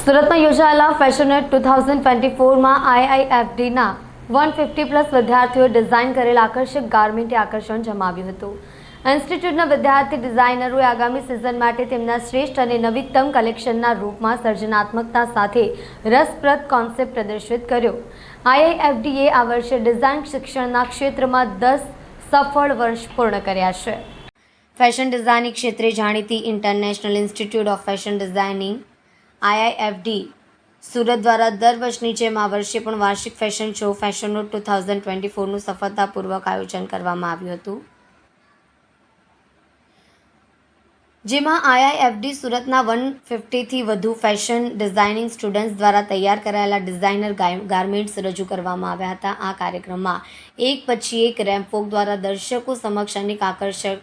સુરતમાં યોજાયેલા ફેશનેટ 2024માં આઈઆઈએફડીના 150+ વિદ્યાર્થીઓએ ડિઝાઇન કરેલ આકર્ષક ગાર્મેન્ટે આકર્ષણ જમાવ્યું હતું. ઇન્સ્ટિટ્યૂટના વિદ્યાર્થી ડિઝાઇનરોએ આગામી સિઝન માટે તેમના શ્રેષ્ઠ અને નવીનતમ કલેક્શનના રૂપમાં સર્જનાત્મકતા સાથે રસપ્રદ કોન્સેપ્ટ પ્રદર્શિત કર્યો. આઈઆઈએફડીએ આ વર્ષે ડિઝાઇન શિક્ષણના ક્ષેત્રમાં 10 સફળ વર્ષ પૂર્ણ કર્યા છે. ફેશન ડિઝાઇનિંગ ક્ષેત્રે જાણીતી international institute of fashion designing IIFD Surat દ્વારા દર વર્ષની જેમ આ વર્ષે પણ વાર્ષિક ફેશન શો ફેશનોટ 2024નું સફળતાપૂર્વક આયોજન કરવામાં આવ્યું હતું, જેમાં આઈઆઈએફડી સુરતના 150થી વધુ ફેશન ડિઝાઇનિંગ સ્ટુડન્ટ્સ દ્વારા તૈયાર કરાયેલા ડિઝાઇનર ગાર્મેન્ટ્સ રજૂ કરવામાં આવ્યા હતા. આ કાર્યક્રમમાં એક પછી એક રેમ્પ વોક દ્વારા દર્શકો સમક્ષ અનેક આકર્ષક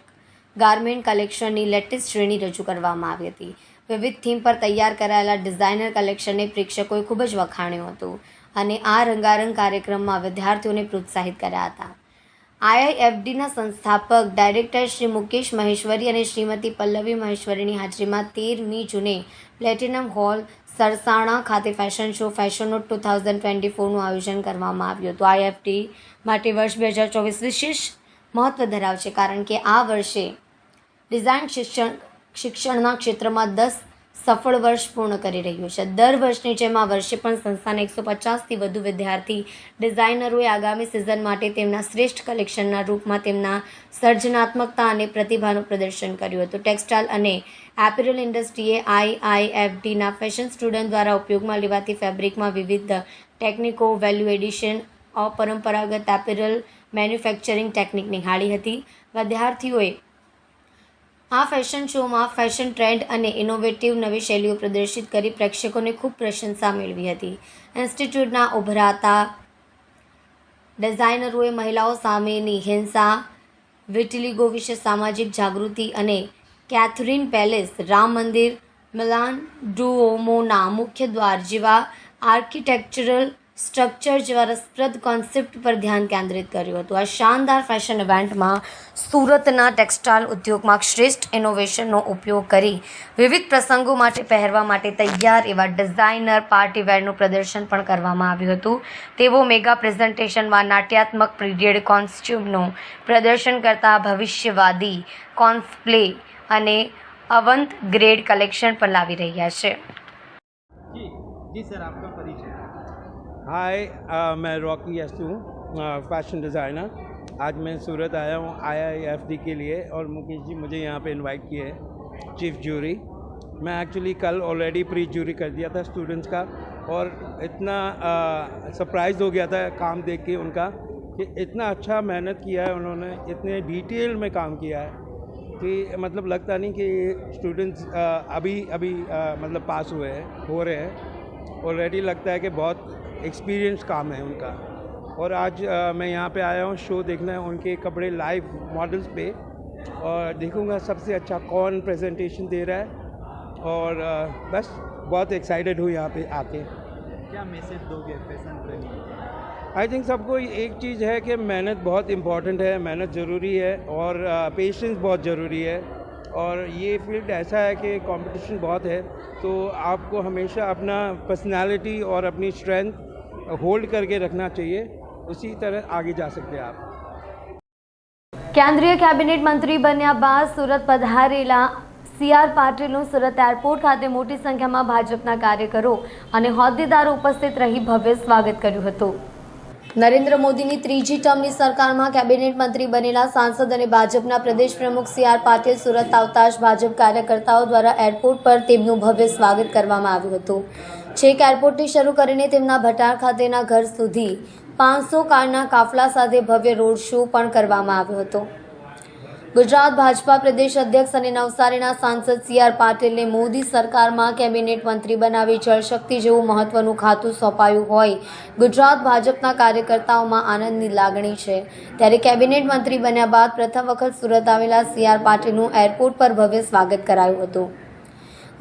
ગાર્મેન્ટ કલેક્શનની લેટેસ્ટ શ્રેણી રજૂ કરવામાં આવી હતી. વિવિધ થીમ પર તૈયાર કરાયેલા ડિઝાઇનર કલેક્શનને પ્રેક્ષકોએ ખૂબ જ વખાણ્યું હતું અને આ રંગારંગ કાર્યક્રમમાં વિદ્યાર્થીઓને પ્રોત્સાહિત કર્યા હતા. આઈઆઈએફડીના સંસ્થાપક ડાયરેક્ટર શ્રી મુકેશ મહેશ્વરી અને શ્રીમતી પલ્લવી મહેશ્વરીની હાજરીમાં 13મી જૂને પ્લેટિનમ હોલ સરસાણા ખાતે ફેશન શો ફેશનોટ 2024નું આયોજન કરવામાં આવ્યું હતું. આઈઆઈએફડી માટે વર્ષ 2024 વિશેષ મહત્વ ધરાવે છે, કારણ કે આ વર્ષે ડિઝાઇન શિક્ષણના ક્ષેત્રમાં 10 સફળ વર્ષ પૂર્ણ કરી રહ્યું છે. દર વર્ષની જેમ આ વર્ષે પણ સંસ્થાના 150થી વધુ વિદ્યાર્થી ડિઝાઇનરોએ આગામી સિઝન માટે તેમના શ્રેષ્ઠ કલેક્શનના રૂપમાં તેમના સર્જનાત્મકતા અને પ્રતિભાનું પ્રદર્શન કર્યું હતું. ટેક્સટાઇલ અને એપેરલ ઇન્ડસ્ટ્રીએ આઈઆઈએફડીના ફેશન સ્ટુડન્ટ દ્વારા ઉપયોગમાં લેવાતી ફેબ્રિકમાં વિવિધ ટેકનિકો, વેલ્યુ એડિશન, અપરંપરાગત એપેરલ મેન્યુફેક્ચરિંગ ટેકનિક નિહાળી હતી. વિદ્યાર્થીઓએ આ ફેશન શોમાં ફેશન ટ્રેન્ડ અને ઇનોવેટિવ નવી શૈલીઓ પ્રદર્શિત કરી પ્રેક્ષકોને ખૂબ પ્રશંસા મેળવી હતી. ઇન્સ્ટિટ્યૂટના ઉભરાતા ડિઝાઇનરોએ મહિલાઓ સામેની હિંસા, વિટિલિગો વિશે સામાજિક જાગૃતિ અને કેથરીન પેલેસ, રામ મંદિર, મિલાન ડુઓમોના મુખ્ય દ્વાર જેવા આર્કિટેક્ચરલ સ્ટ્રક્ચર જેવા રસપ્રદ કોન્સેપ્ટ પર ધ્યાન કેન્દ્રિત કર્યું હતું. આ શાનદાર ફેશન ઇવેન્ટમાં સુરતના ટેક્સટાઇલ ઉદ્યોગમાં શ્રેષ્ઠ ઇનોવેશનનો ઉપયોગ કરી વિવિધ પ્રસંગો માટે પહેરવા માટે તૈયાર એવા ડિઝાઇનર પાર્ટીવેરનું પ્રદર્શન પણ કરવામાં આવ્યું હતું. તેઓ મેગા પ્રેઝન્ટેશનમાં નાટ્યાત્મક પીરિયડ કોસ્ચ્યુમનું પ્રદર્શન કરતા ભવિષ્યવાદી કોસ્પ્લે અને અવંત ગ્રેડ કલેક્શન પણ લાવી રહ્યા છે. जी सर, आपका परिचय। हाय, मैं रॉकी यस्तू हूँ, फैशन डिज़ाइनर. आज मैं सूरत आया हूँ आईआईएफडी के लिए और मुकेश जी मुझे यहाँ पे इनवाइट किए हैं चीफ जूरी. मैं एक्चुअली कल ऑलरेडी प्री जूरी कर दिया था स्टूडेंट्स का और इतना सरप्राइज हो गया था काम देख के उनका कि इतना अच्छा मेहनत किया है उन्होंने, इतने डिटेल में काम किया है कि मतलब लगता नहीं कि स्टूडेंट्स अभी मतलब पास हुए हैं, हो रहे हैं. ऑलरेडी लगता है कि बहुत एक्सपीरियंस काम है उनका. और आज मैं यहाँ पे आया हूँ शो देखना है उनके कपड़े लाइव मॉडल्स पे और देखूँगा सबसे अच्छा कौन प्रेजेंटेशन दे रहा है और बस बहुत एक्साइटेड हूँ यहाँ पे आके. क्या मैसेज दोगे फैशन प्रेमी? आई थिंक सबको एक चीज़ है कि मेहनत बहुत इम्पॉर्टेंट है, मेहनत ज़रूरी है और पेशेंस बहुत ज़रूरी है. और ये फील्ड ऐसा है कि कंपटीशन बहुत है, तो आपको हमेशा अपना पर्सनालिटी और अपनी स्ट्रेंथ होल्ड करके रखना चाहिए, उसी तरह आगे जा सकते हैं आप. કેન્દ્રીય કેબિનેટ મંત્રી બન્યા બાદ સુરત પધારેલા CR પાટીલનું સુરત એરપોર્ટ ખાતે મોટી સંખ્યામાં ભાજપના કાર્યકરો અને હોદ્દેદારો ઉપસ્થિત રહી ભવ્ય સ્વાગત કર્યું હતું. નરેન્દ્ર મોદીની ત્રીજી ટર્મની સરકારમાં કેબિનેટ મંત્રી બનેલા સાંસદ અને ભાજપના પ્રદેશ પ્રમુખ CR પાટીલ સુરત આવતા જ ભાજપ કાર્યકર્તાઓ દ્વારા એરપોર્ટ પર તેમનું ભવ્ય સ્વાગત કરવામાં આવ્યું હતું. છેક એરપોર્ટથી શરૂ કરીને તેમના ભટાર ખાતેના ઘર સુધી 500 કારના કાફલા સાથે ભવ્ય રોડ શો પણ કરવામાં આવ્યો હતો. ગુજરાત ભાજપા પ્રદેશ અધ્યક્ષ અને નવસારીના સાંસદ CR પાટીલને મોદી સરકારમાં કેબિનેટ મંત્રી બનાવી જળશક્તિ જેવું મહત્વનું ખાતું સોંપાયું હોય ગુજરાત ભાજપના કાર્યકર્તાઓમાં આનંદની લાગણી છે. ત્યારે કેબિનેટ મંત્રી બન્યા બાદ પ્રથમ વખત સુરત આવેલા CR પાટીલનું એરપોર્ટ પર ભવ્ય સ્વાગત કરાયું હતું.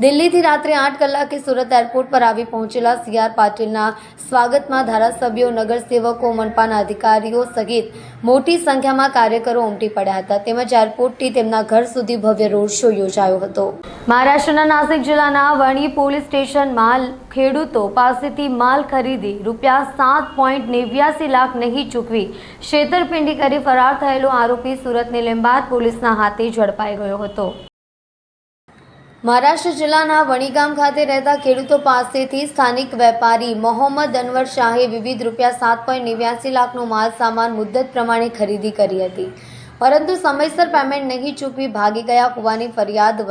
દિલ્હીથી રાત્રે 8 કલાકે સુરત એરપોર્ટ પર આવી પહોંચેલા CR પાટીલના સ્વાગતમાં ધારાસભ્યો, નગરસેવકો, મનપાના અધિકારીઓ સહિત મોટી સંખ્યામાં કાર્યકરો ઉમટી પડ્યા હતા. તેમજ એરપોર્ટથી તેમના ઘર સુધી ભવ્ય રોડ શો યોજાયો હતો. મહારાષ્ટ્રના નાસિક જિલ્લાના વણી પોલીસ સ્ટેશનમાં ખેડૂતો પાસેથી માલ ખરીદી ₹7.89 લાખ નહીં ચૂકવી છેતરપિંડી કરી ફરાર થયેલો આરોપી સુરતની લીંબાદ પોલીસના હાથે ઝડપાઈ ગયો હતો. મહારાષ્ટ્ર જિલ્લાના વણીગામ ખાતે રહેતા ખેડૂતો પાસેથી સ્થાનિક વેપારી મોહમ્મદ અનવર શાહે વિવિધ ₹7.89 લાખનો માલ સામાન મુદ્દત પ્રમાણે ખરીદી કરી હતી, પરંતુ સમયસર પેમેન્ટ નહીં ચૂકવી ભાગી ગયા હોવાની ફરિયાદ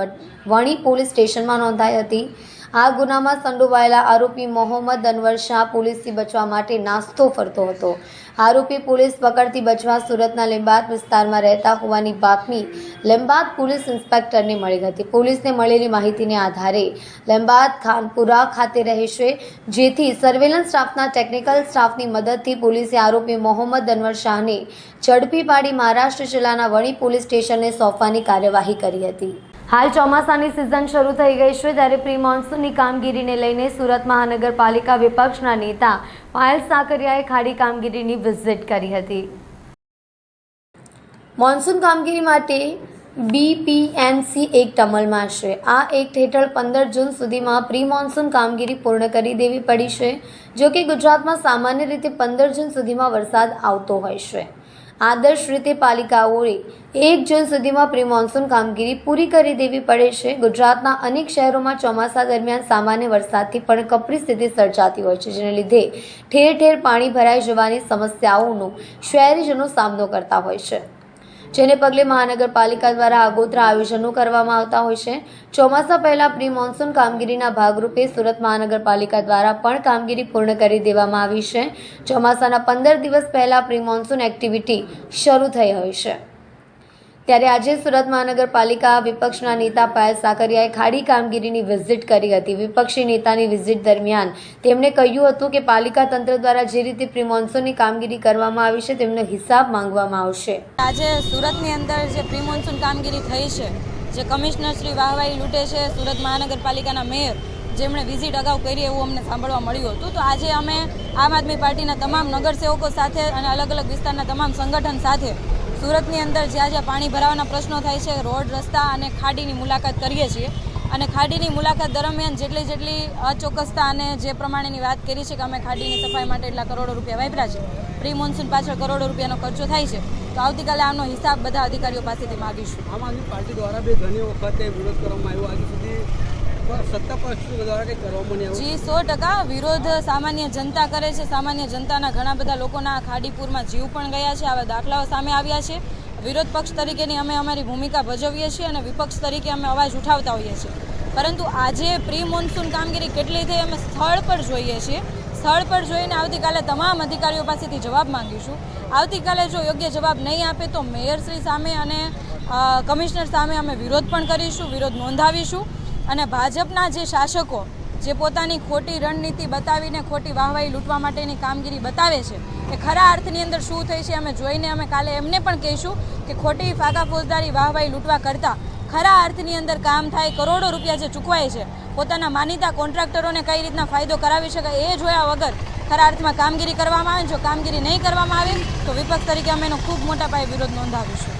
વણી પોલીસ સ્ટેશનમાં નોંધાઈ હતી. આ ગુનામાં સંડોવાયેલા આરોપી મોહમ્મદ અનવર શાહ પોલીસથી બચવા માટે નાસ્તો ફરતો હતો. આરોપી પોલીસ પકડથી બચવા સુરતના લીંબાદ વિસ્તારમાં રહેતા હોવાની બાતમી લીંબાદ પોલીસ ઇન્સ્પેક્ટરને મળી હતી. પોલીસને મળેલી માહિતીને આધારે લીંબાદ ખાનપુરા ખાતે રહેશે, જેથી સર્વેલન્સ સ્ટાફના ટેકનિકલ સ્ટાફની મદદથી પોલીસે આરોપી મોહમ્મદ અનવર શાહને ઝડપી પાડી મહારાષ્ટ્ર જિલ્લાના વણી પોલીસ સ્ટેશનને સોંપવાની કાર્યવાહી કરી હતી. હાલ ચોમાસાની સિઝન શરૂ થઈ ગઈ છે, ત્યારે પ્રી મોન્સૂનની કામગીરીને લઈને સુરત મહાનગરપાલિકા વિપક્ષના નેતા પાયલ સાકરિયાએ ખાડી કામગીરીની વિઝિટ કરી હતી. મોન્સૂન કામગીરી માટે BPMC એક્ટ અમલમાં છે. આ એક્ટ હેઠળ 15 જૂન સુધીમાં પ્રી મોન્સૂન કામગીરી પૂર્ણ કરી દેવી પડી છે. જો કે ગુજરાતમાં સામાન્ય રીતે 15 જૂન સુધીમાં વરસાદ આવતો હોય છે. આદર્શ રીતે પાલિકાઓએ 1 જૂન સુધીમાં પ્રી મોન્સૂન કામગીરી પૂરી કરી દેવી પડે છે. ગુજરાતના અનેક શહેરોમાં ચોમાસા દરમિયાન સામાન્ય વરસાદથી પણ કપરી સ્થિતિ સર્જાતી હોય છે, જેને લીધે ઠેર ઠેર પાણી ભરાઈ જવાની સમસ્યાઓનો શહેરીજનો સામનો કરતા હોય છે, જેને પગલે મહાનગરપાલિકા દ્વારા આગોતરા આયોજનો કરવામાં આવતા હોય છે. ચોમાસા પહેલા પ્રી મોન્સૂન કામગીરીના ભાગરૂપે સુરત મહાનગરપાલિકા દ્વારા પણ કામગીરી પૂર્ણ કરી દેવામાં આવી છે. ચોમાસાના 15 દિવસ પહેલા પ્રી મોન્સૂન એક્ટિવિટી શરૂ થઈ હોય છે. ત્યારે આજે સુરત મહાનગરપાલિકા વિપક્ષના નેતા પાયલ સાકરિયાએ ખાડી કામગીરીની વિઝિટ કરી હતી. વિપક્ષી નેતાની વિઝિટ દરમિયાન તેમણે કહ્યું હતું કે પાલિકા તંત્ર દ્વારા જે રીતે પ્રી મોન્સૂનની કામગીરી કરવામાં આવી છે તેમનો હિસાબ માંગવામાં આવશે. આજે સુરતની અંદર જે પ્રી મોન્સૂન કામગીરી થઈ છે, જે કમિશનર શ્રી વાહવાહી લૂંટે છે, સુરત મહાનગરપાલિકાના મેયર જેમણે વિઝિટ અગાઉ કરી એવું અમને સાંભળવા મળ્યું હતું. તો આજે અમે આમ આદમી પાર્ટીના તમામ નગરસેવકો સાથે અને અલગ અલગ વિસ્તારના તમામ સંગઠન સાથે સુરતની અંદર જ્યાં જ્યાં પાણી ભરાવાના પ્રશ્નો થાય છે, રોડ, રસ્તા અને ખાડીની મુલાકાત કરીએ છીએ. અને ખાડીની મુલાકાત દરમિયાન જેટલી અચોક્કસતા અને જે પ્રમાણેની વાત કરી છે કે અમે ખાડીની સફાઈ માટે એટલા કરોડો રૂપિયા વાપર્યા છે, પ્રી મોન્સૂન પાછળ કરોડો રૂપિયાનો ખર્ચો થાય છે, તો આવતીકાલે આનો હિસાબ બધા અધિકારીઓ પાસેથી માગીશું. આમ આદમી પાર્ટી દ્વારા બી ઘણી વખતે વિરોધ કરવામાં આવ્યો, આજે સુધી સત્તા પક્ષ દ્વારા કંઈ કરવામાં નહીં આવ્યું. જી, 100% વિરોધ સામાન્ય જનતા કરે છે. સામાન્ય જનતાના ઘણા બધા લોકોના ખાડીપુરમાં જીવ પણ ગયા છે. આવા દાખલાઓ સામે આવ્યા છે. વિરોધ પક્ષ તરીકેની અમે અમારી ભૂમિકા ભજવીએ છીએ અને વિપક્ષ તરીકે અમે અવાજ ઉઠાવતા હોઈએ છીએ. પરંતુ આજે પ્રી મોન્સૂન કામગીરી કેટલી થઈ અમે સ્થળ પર જોઈએ છીએ. સ્થળ પર જોઈને આવતીકાલે તમામ અધિકારીઓ પાસેથી જવાબ માંગીશું. આવતીકાલે જો યોગ્ય જવાબ નહીં આપે તો મેયરશ્રી સામે અને કમિશનર સામે અમે વિરોધ પણ કરીશું, વિરોધ નોંધાવીશું. અને ભાજપના જે શાસકો જે પોતાની ખોટી રણનીતિ બતાવીને ખોટી વાહવાહી લૂંટવા માટેની કામગીરી બતાવે છે, એ ખરા અર્થની અંદર શું થઈ છે અમે જોઈને અમે કાલે એમને પણ કહીશું કે ખોટી ફાકા ફોજદારી વાહવાહી લૂંટવા કરતાં ખરા અર્થની અંદર કામ થાય, કરોડો રૂપિયા જે ચૂકવાય છે પોતાના માનીતા કોન્ટ્રાક્ટરોને કઈ રીતના ફાયદો કરાવી શકાય એ જોયા વગર ખરા અર્થમાં કામગીરી કરવામાં આવે. જો કામગીરી નહીં કરવામાં આવે તો વિપક્ષ તરીકે અમે એનો ખૂબ મોટા પાયે વિરોધ નોંધાવીશું.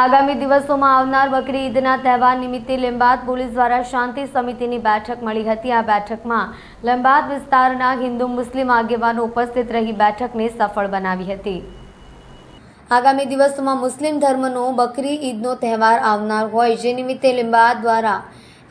આગામી દિવસોમાં આવનાર બકરી ઈદના તહેવાર નિમિત્તે લીંબાદ પોલીસ દ્વારા શાંતિ સમિતિની બેઠક મળી હતી. આ બેઠકમાં લીંબાદ વિસ્તારના હિન્દુ મુસ્લિમ આગેવાનો ઉપસ્થિત રહી બેઠકને સફળ બનાવી હતી. આગામી દિવસોમાં મુસ્લિમ ધર્મનો બકરી ઈદનો તહેવાર આવનાર હોય, જે નિમિત્તે લીંબાદ દ્વારા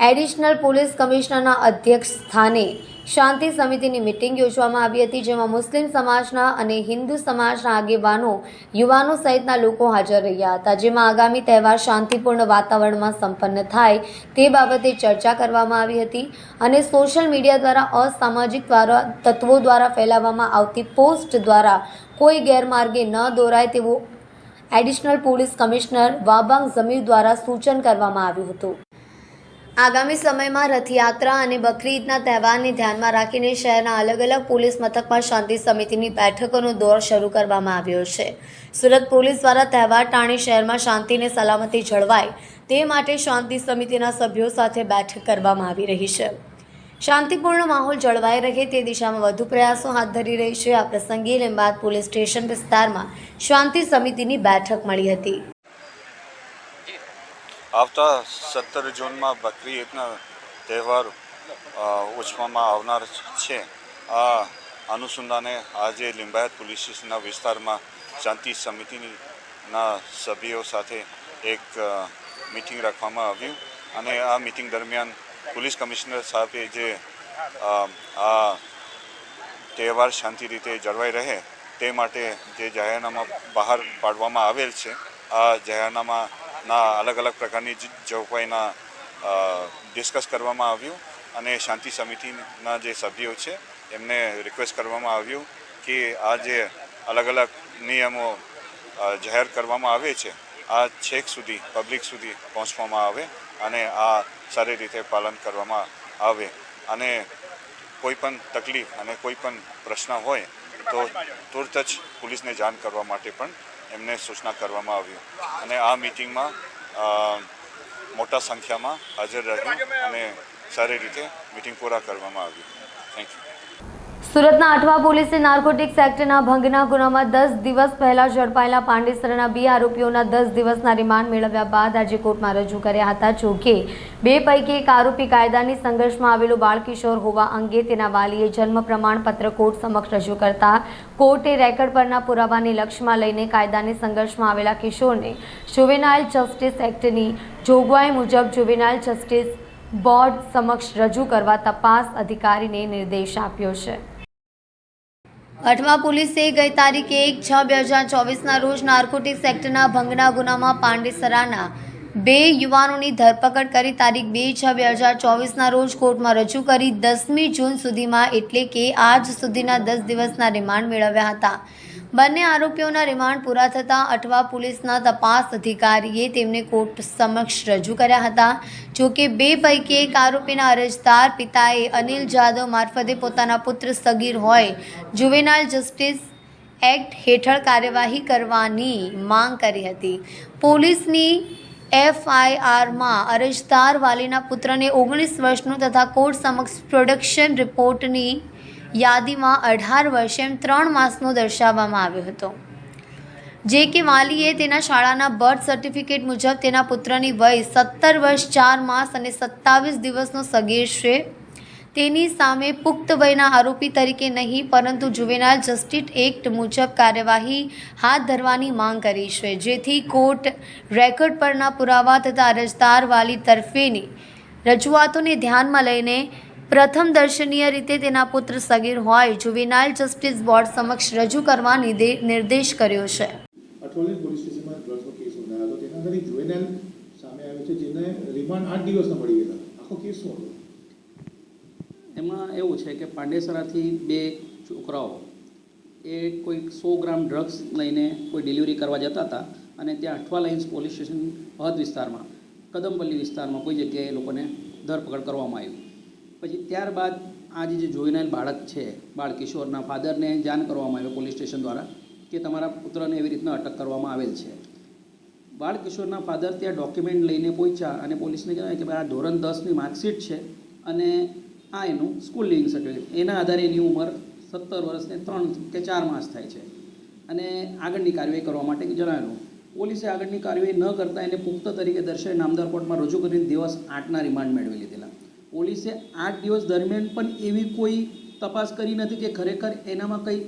એડિશનલ પોલીસ કમિશનરના અધ્યક્ષ સ્થાને શાંતિ સમિતિની મિટિંગ યોજવામાં આવી હતી, જેમાં મુસ્લિમ સમાજના અને હિન્દુ સમાજના આગેવાનો, યુવાનો સહિતના લોકો હાજર રહ્યા હતા. જેમાં આગામી તહેવાર શાંતિપૂર્ણ વાતાવરણમાં સંપન્ન થાય તે બાબતે ચર્ચા કરવામાં આવી હતી અને સોશિયલ મીડિયા દ્વારા અસામાજિક તત્વો દ્વારા ફેલાવવામાં આવતી પોસ્ટ દ્વારા કોઈ ગેરમાર્ગે ન દોરાય તેવું additional police commissioner Wabang Zameer દ્વારા સૂચન કરવામાં આવ્યું હતું. આગામી સમયમાં રથયાત્રા અને બકરી ઈદના તહેવારને ધ્યાનમાં રાખીને શહેરના અલગ અલગ પોલીસ મથકમાં શાંતિ સમિતિની બેઠકોનો દોર શરૂ કરવામાં આવ્યો છે. સુરત પોલીસ દ્વારા તહેવાર ટાણી શહેરમાં શાંતિ અને સલામતી જળવાય તે માટે શાંતિ સમિતિના સભ્યો સાથે બેઠક કરવામાં આવી રહી છે. શાંતિપૂર્ણ માહોલ જળવાઈ રહે તે દિશામાં વધુ પ્રયાસો હાથ ધરી રહી છે. આ પ્રસંગે લીંબાદ પોલીસ સ્ટેશન વિસ્તારમાં શાંતિ સમિતિની બેઠક મળી હતી. આવતા 17 જૂનમાં બકરી ઈદનો તહેવાર ઉજવવામાં આવનાર છે. આ અનુસંધાને આજે લીંબાયત પોલીસ સ્ટેશનના વિસ્તારમાં શાંતિ સમિતિના સભ્યો સાથે એક મીટિંગ રાખવામાં આવ્યું અને આ મીટિંગ દરમિયાન પોલીસ કમિશનર સાહેબે જે આ તહેવાર શાંતિ રીતે જળવાઈ રહે તે માટે જે જાહેરનામા બહાર પાડવામાં આવેલ છે, આ જાહેરનામાના અલગ અલગ પ્રકારની જોગવાઈના ડિસ્કસ કરવામાં આવ્યું અને શાંતિ સમિતિના જે સભ્યો છે એમને રિક્વેસ્ટ કરવામાં આવ્યું કે આ જે અલગ અલગ નિયમો જાહેર કરવામાં આવે છે આ છેક સુધી પબ્લિક સુધી પહોંચવામાં આવે અને આ સારી રીતે પાલન કરવામાં આવે અને કોઈ પણ તકલીફ અને કોઈ પણ પ્રશ્ન હોય તો તુરત જ પોલીસને જાણ કરવા માટે પણ એમને સૂચના કરવામાં આવ્યું અને આ મિટિંગમાં મોટા સંખ્યામાં હાજર રહ્યું અને સારી રીતે મિટિંગ પૂરા કરવામાં આવ્યું. Thank you. સુરતના અઠવા પોલીસે નાર્કોટિક્સ એક્ટના ભંગના ગુનામાં 10 દિવસ પહેલા ઝડપાયેલા પાંડેસરાના 2 આરોપીઓના 10 દિવસના રિમાન્ડ મેળવ્યા બાદ આજે કોર્ટમાં રજૂ કર્યા હતા. જોકે 2 પૈકી એક આરોપી કાયદાની સંઘર્ષમાં આવેલો બાળકિશોર હોવા અંગે તેના વાલીએ જન્મ પ્રમાણપત્ર કોર્ટ સમક્ષ રજૂ કરતા કોર્ટે રેકર્ડ પરના પુરાવાને લક્ષ્યમાં લઈને કાયદાની સંઘર્ષમાં આવેલા કિશોરને જુવેનાઇલ જસ્ટિસ એક્ટની જોગવાઈ મુજબ જુવેનાઇલ જસ્ટિસ બોર્ડ સમક્ષ રજૂ કરવા તપાસ અધિકારીને નિર્દેશ આપ્યો છે. અઠવા પોલીસે ગઈ તારીખ 1/6/2024ના રોજ નાર્કોટિક્સ એક્ટના ભંગના ગુનામાં પાંડેસરાના 2 યુવાનોની ધરપકડ કરી તારીખ 2/6/2024ના રોજ કોર્ટમાં રજૂ કરી 10મી જૂન સુધીમાં એટલે કે આજ સુધીના 10 દિવસના રિમાન્ડ મેળવ્યા હતા. બંને આરોપીઓના રિમાન્ડ પૂરા થતાં અઠવા પોલીસના તપાસ અધિકારીએ તેમને કોર્ટ સમક્ષ રજૂ કર્યા હતા. જોકે 2 પૈકી એક આરોપીના અરજદાર પિતાએ અનિલ જાદવ મારફતે પોતાના પુત્ર સગીર હોય જુવેનાઇલ જસ્ટિસ એક્ટ હેઠળ કાર્યવાહી કરવાની માંગ કરી હતી. પોલીસની FIRમાં અરજદાર વાલીના પુત્રને 19 વર્ષનું તથા કોર્ટ સમક્ષ પ્રોડક્શન રિપોર્ટની યાદીમાં 18 વર્ષ એમ 3 માસનો દર્શાવવામાં આવ્યો હતો. જે કે વાલીએ તેના શાળાના બર્થ સર્ટિફિકેટ મુજબ તેના પુત્રની વય 17 વર્ષ 4 માસ અને 27 દિવસનો સગીર છે. તેની સામે પુખ્ત વયના આરોપી તરીકે નહીં પરંતુ જુવેનાઇલ જસ્ટિસ એક્ટ મુજબ કાર્યવાહી હાથ ધરવાની માંગ કરી છે. જેથી કોર્ટ રેકોર્ડ પરના પુરાવા તથા અરજદાર વાલી તરફેની રજૂઆતોને ધ્યાનમાં લઈને પ્રથમ દર્શનીય રીતે તેના પુત્ર સગીર હોય જુવેનાઇલ જસ્ટિસ બોર્ડ સમક્ષ રજૂ કરવા નિર્દેશ કર્યો છે. અઠવાડિયે પોલીસ સ્ટેશનમાં ડ્રગ્સનો કેસ નોંધાયો હતો. તેના અંદર એક જુવેનાઇલ સામે આવ્યો છે જેને રિમાન્ડ 8 દિવસના મળી ગયેલા. આખો કેસ શું હતો? એમાં એવું છે કે પાંડેસરાથી 2 છોકરાઓ એ કોઈ 100 ગ્રામ ડ્રગ્સ લઈને કોઈ ડિલિવરી કરવા જતા હતા અને ત્યાં અઠવા લાઇન્સ પોલીસ સ્ટેશન હદ વિસ્તારમાં કદમપલ્લી વિસ્તારમાં કોઈ જગ્યાએ એ લોકોને ધરપકડ કરવામાં આવી. પછી ત્યારબાદ આજે જે જોઈનાઇલ બાળક છે બાળકિશોરના ફાધરને જાણ કરવામાં આવ્યો પોલીસ સ્ટેશન દ્વારા કે તમારા પુત્રને એવી રીતના અટક કરવામાં આવેલ છે. બાળકિશોરના ફાધર ત્યાં ડોક્યુમેન્ટ લઈને પહોંચ્યા અને પોલીસને કહેવાય કે ભાઈ આ ધોરણ 10ની માર્કશીટ છે અને આ એનું સ્કૂલ લિવિંગ સર્ટિફિકેટ, એના આધારે એની ઉંમર 17 વર્ષને 3 કે 4 માસ થાય છે અને આગળની કાર્યવાહી કરવા માટે જણાવેલું. પોલીસે આગળની કાર્યવાહી ન કરતાં એને પુખ્ત તરીકે દર્શાવી નામદાર કોર્ટમાં રજૂ કરીને દિવસ 8ના રિમાન્ડ મેળવી લીધેલા. પોલીસે 8 દિવસ દરમિયાન પણ એવી કોઈ તપાસ કરી નથી કે ખરેખર એનામાં કંઈ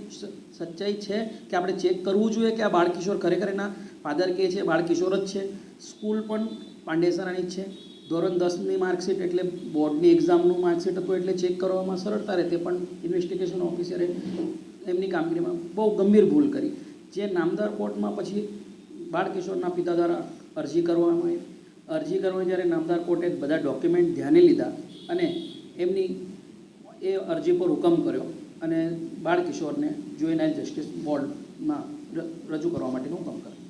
સચ્ચાઈ છે કે આપણે ચેક કરવું જોઈએ કે આ બાળકિશોર ખરેખર એના ફાધર કહે છે બાળકિશોર જ છે. સ્કૂલ પણ પાંડેસરાની જ છે. ધોરણ 10ની માર્કશીટ એટલે બોર્ડની એક્ઝામનું માર્કશીટ હતું એટલે ચેક કરવામાં સરળતા રહે. તે પણ ઇન્વેસ્ટિગેશન ઓફિસરે એમની કામગીરીમાં બહુ ગંભીર ભૂલ કરી. જે નામદાર કોર્ટમાં પછી બાળકિશોરના પિતા દ્વારા અરજી કરવામાં આવી. અરજી કરવા જ્યારે નામદાર કોર્ટે બધા ડોક્યુમેન્ટ ધ્યાને લીધા અને એમની એ અરજી પર હુકમ કર્યો અને બાળકિશોરને જુવેનાઇલ જસ્ટિસ બોર્ડમાં રજૂ કરવા માટેનું હુકમ કર્યો.